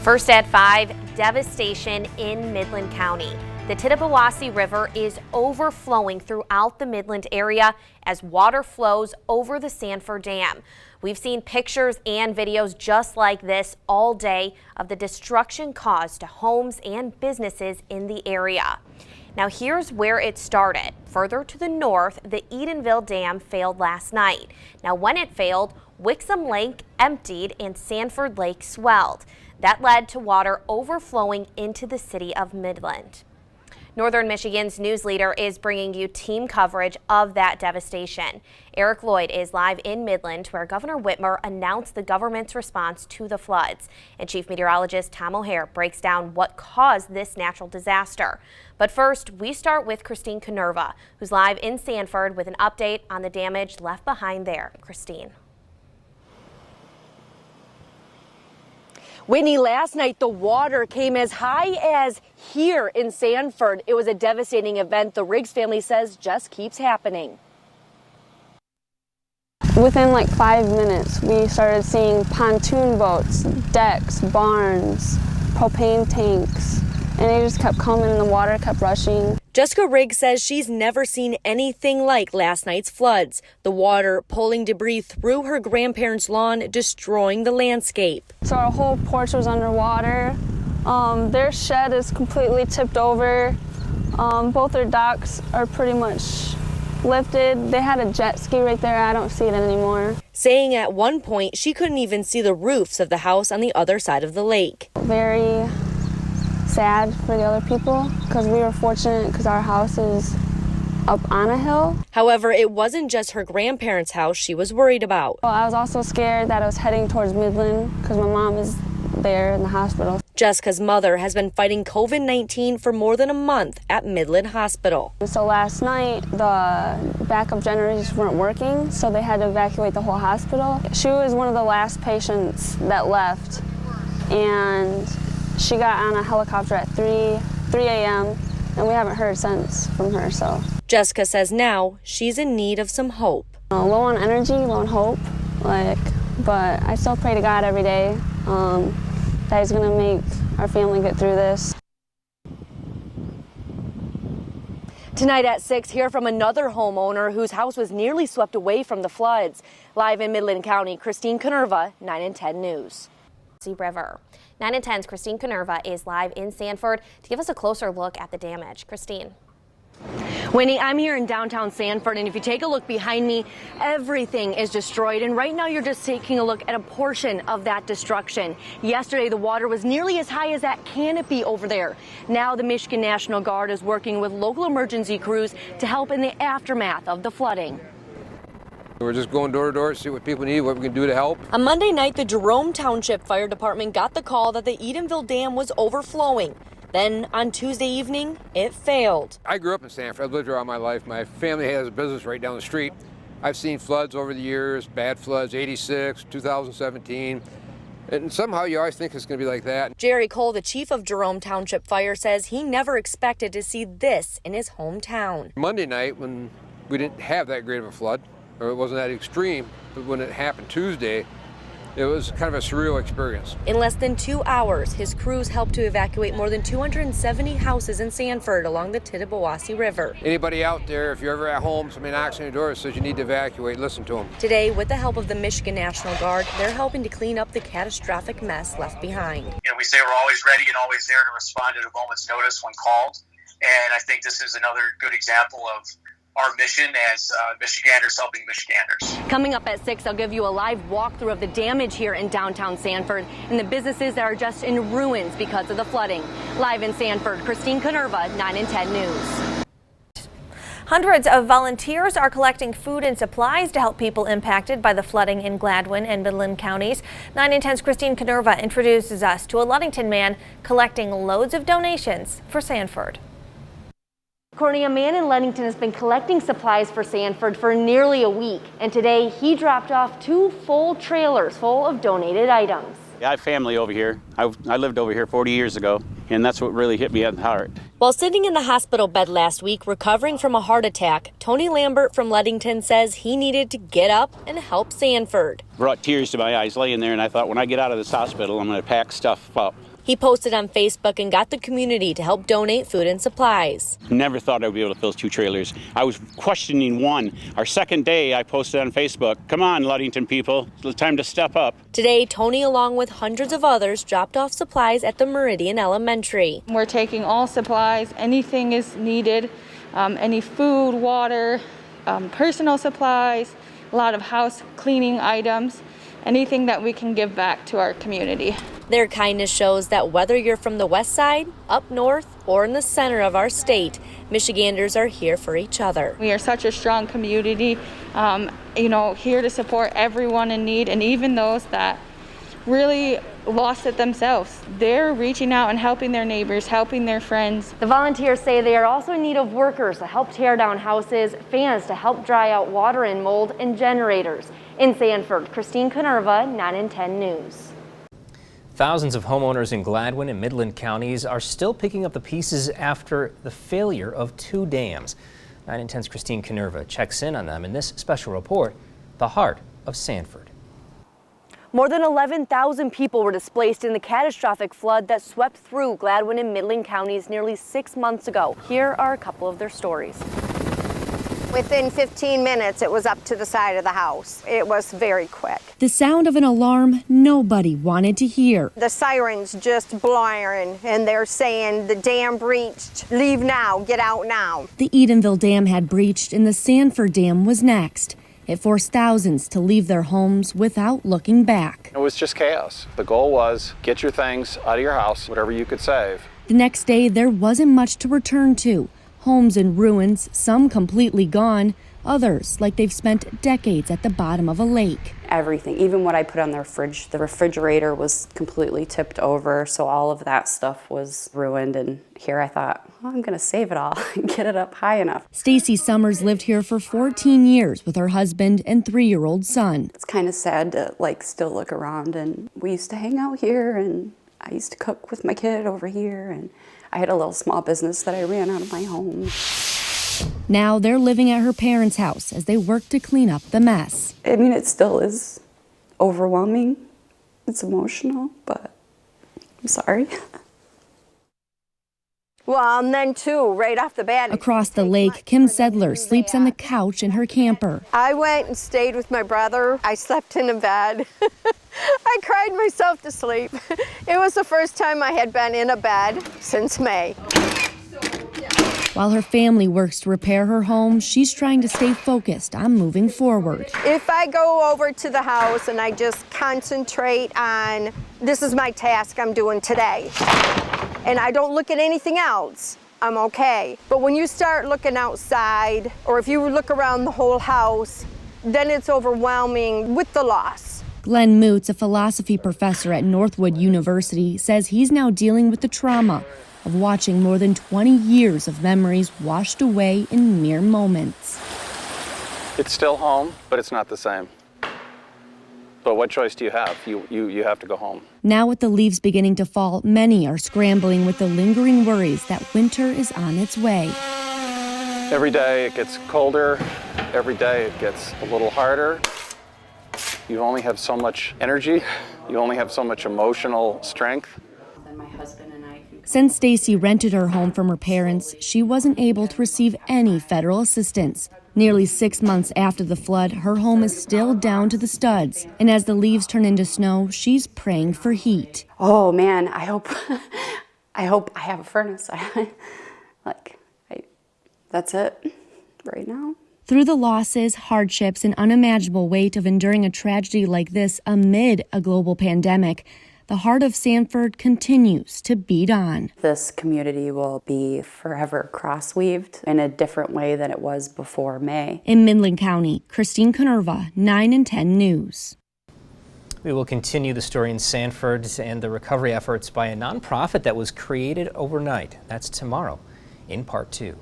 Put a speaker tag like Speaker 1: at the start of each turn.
Speaker 1: First at 5, devastation in Midland County. The Tittabawassee River is overflowing throughout the Midland area as water flows over the Sanford Dam. We've seen pictures and videos just like this all day of the destruction caused to homes and businesses in the area. Now here's where it started. Further to the north, the Edenville Dam failed last night. Now when it failed, Wixom Lake emptied and Sanford Lake swelled. That led to water overflowing into the city of Midland. Northern Michigan's news leader is bringing you team coverage of that devastation. Eric Lloyd is live in Midland, where Governor Whitmer announced the government's response to the floods. And Chief Meteorologist Tom O'Hare breaks down what caused this natural disaster. But first, we start with Christine Canerva, who's live in Sanford with an update on the damage left behind there. Christine.
Speaker 2: Whitney, last night the water came as high as here in Sanford. It was a devastating event the Riggs family says just keeps happening.
Speaker 3: Within like 5 minutes, we started seeing pontoon boats, decks, barns, propane tanks, and they just kept coming and the water kept rushing.
Speaker 2: Jessica Riggs says she's never seen anything like last night's floods. The water pulling debris through her grandparents' lawn, destroying the landscape.
Speaker 3: So our whole porch was underwater. Their shed is completely tipped over. Both their docks are pretty much lifted. They had a jet ski right there. I don't see it anymore.
Speaker 2: Saying at one point she couldn't even see the roofs of the house on the other side of the lake.
Speaker 3: Very sad for the other people because we were fortunate because our house is up on a hill.
Speaker 2: However, it wasn't just her grandparents' house she was worried about.
Speaker 3: Well, I was also scared that I was heading towards Midland because my mom is there in the hospital.
Speaker 2: Jessica's mother has been fighting COVID-19 for more than a month at Midland Hospital.
Speaker 3: So last night the backup generators weren't working, so they had to evacuate the whole hospital. She was one of the last patients that left, and she got on a helicopter at 3 a.m. and we haven't heard since from her. So
Speaker 2: Jessica says now she's in need of some hope.
Speaker 3: Low on energy, low on hope, but I still pray to God every day that He's going to make our family get through this.
Speaker 2: Tonight at 6, hear from another homeowner whose house was nearly swept away from the floods. Live in Midland County, Christine Canerva, 9 and 10 News.
Speaker 1: River. 9 and 10's Christine Canerva is live in Sanford to give us a closer look at the damage. Christine.
Speaker 2: Winnie, I'm here in downtown Sanford, and if you take a look behind me, everything is destroyed. And right now you're just taking a look at a portion of that destruction. Yesterday, the water was nearly as high as that canopy over there. Now the Michigan National Guard is working with local emergency crews to help in the aftermath of the flooding.
Speaker 4: We're just going door to door to see what people need, what we can do to help.
Speaker 2: On Monday night, the Jerome Township Fire Department got the call that the Edenville Dam was overflowing. Then on Tuesday evening, it failed.
Speaker 4: I grew up in Sanford. I've lived here all my life. My family has a business right down the street. I've seen floods over the years, bad floods, 86, 2017. And somehow you always think it's going to be like that.
Speaker 2: Jerry Cole, the chief of Jerome Township Fire, says he never expected to see this in his hometown.
Speaker 4: Monday night, when we didn't have that great of a flood, or it wasn't that extreme, but when it happened Tuesday, it was kind of a surreal experience.
Speaker 2: In less than 2 hours, his crews helped to evacuate more than 270 houses in Sanford along the Tittabawassee River.
Speaker 4: Anybody out there, if you're ever at home, somebody knocks on your door and says you need to evacuate, listen to them.
Speaker 2: Today, with the help of the Michigan National Guard, they're helping to clean up the catastrophic mess left behind.
Speaker 5: We say we're always ready and always there to respond at a moment's notice when called. And I think this is another good example of our mission as Michiganders helping Michiganders.
Speaker 2: Coming up at 6, I'll give you a live walkthrough of the damage here in downtown Sanford and the businesses that are just in ruins because of the flooding. Live in Sanford, Christine Canerva, 9 and 10 News.
Speaker 6: Hundreds of volunteers are collecting food and supplies to help people impacted by the flooding in Gladwin and Midland counties. 9 and 10's Christine Canerva introduces us to a Ludington man collecting loads of donations for Sanford.
Speaker 2: Courtney, a man in Ludington has been collecting supplies for Sanford for nearly a week, and today he dropped off 2 full trailers full of donated items.
Speaker 7: I have family over here. I lived over here 40 years ago, and that's what really hit me at the heart.
Speaker 2: While sitting in the hospital bed last week recovering from a heart attack, Tony Lambert from Ludington says he needed to get up and help Sanford.
Speaker 7: Brought tears to my eyes laying there, and I thought when I get out of this hospital, I'm going to pack stuff up
Speaker 2: He posted on Facebook and got the community to help donate food and supplies.
Speaker 7: Never thought I'd be able to fill 2 trailers. I was questioning one. Our second day, I posted on Facebook, come on, Ludington people, it's time to step up.
Speaker 2: Today, Tony, along with hundreds of others, dropped off supplies at the Meridian Elementary.
Speaker 8: We're taking all supplies, anything is needed, any food, water, personal supplies, a lot of house cleaning items, anything that we can give back to our community.
Speaker 2: Their kindness shows that whether you're from the west side, up north, or in the center of our state, Michiganders are here for each other.
Speaker 8: We are such a strong community, here to support everyone in need, and even those that really lost it themselves. They're reaching out and helping their neighbors, helping their friends.
Speaker 2: The volunteers say they are also in need of workers to help tear down houses, fans to help dry out water and mold, and generators. In Sanford, Christine Canerva, 9 and 10 News.
Speaker 9: Thousands of homeowners in Gladwin and Midland counties are still picking up the pieces after the failure of 2 dams. 9 and 10's Christine Canerva checks in on them in this special report, The Heart of Sanford.
Speaker 2: More than 11,000 people were displaced in the catastrophic flood that swept through Gladwin and Midland counties nearly 6 months ago. Here are a couple of their stories.
Speaker 10: Within 15 minutes, it was up to the side of the house. It was very quick.
Speaker 11: The sound of an alarm nobody wanted to hear.
Speaker 10: The sirens just blaring, and they're saying the dam breached. Leave now, get out now.
Speaker 11: The Edenville Dam had breached and the Sanford Dam was next. It forced thousands to leave their homes without looking back.
Speaker 12: It was just chaos. The goal was get your things out of your house, whatever you could save.
Speaker 11: The next day, there wasn't much to return to. Homes in ruins, some completely gone, others like they've spent decades at the bottom of a lake.
Speaker 13: Everything, even what I put on the fridge, the refrigerator was completely tipped over, so all of that stuff was ruined. And here I thought, well, I'm gonna save it all and get it up high enough.
Speaker 11: Stacy Summers lived here for 14 years with her husband and 3-year-old son.
Speaker 13: It's kind of sad to still look around, and we used to hang out here, and I used to cook with my kid over here, and I had a little small business that I ran out of my home.
Speaker 11: Now they're living at her parents' house as they work to clean up the mess.
Speaker 13: I mean, it still is overwhelming. It's emotional, but I'm sorry.
Speaker 10: Well, and then too, right off the bat.
Speaker 11: Across the lake, Kim Sedler sleeps on the couch in her camper.
Speaker 10: I went and stayed with my brother. I slept in a bed. I cried myself to sleep. It was the first time I had been in a bed since May.
Speaker 11: While her family works to repair her home, she's trying to stay focused on moving forward.
Speaker 10: If I go over to the house and I just concentrate on, this is my task I'm doing today, and I don't look at anything else, I'm okay. But when you start looking outside, or if you look around the whole house, then it's overwhelming with the loss.
Speaker 11: Glenn Moots, a philosophy professor at Northwood University, says he's now dealing with the trauma of watching more than 20 years of memories washed away in mere moments.
Speaker 12: It's still home, but it's not the same. But what choice do you have? You have to go home.
Speaker 11: Now with the leaves beginning to fall, many are scrambling with the lingering worries that winter is on its way.
Speaker 12: Every day it gets colder. Every day it gets a little harder. You only have so much energy. You only have so much emotional strength.
Speaker 11: Since Stacy rented her home from her parents, she wasn't able to receive any federal assistance. Nearly 6 months after the flood, her home is still down to the studs. And as the leaves turn into snow, she's praying for heat.
Speaker 13: Oh man, I hope I have a furnace. That's it right now.
Speaker 11: Through the losses, hardships, and unimaginable weight of enduring a tragedy like this amid a global pandemic, the heart of Sanford continues to beat on.
Speaker 13: This community will be forever cross-weaved in a different way than it was before May.
Speaker 11: In Midland County, Christine Canerva, 9 and 10 News.
Speaker 9: We will continue the story in Sanford and the recovery efforts by a nonprofit that was created overnight. That's tomorrow in Part 2.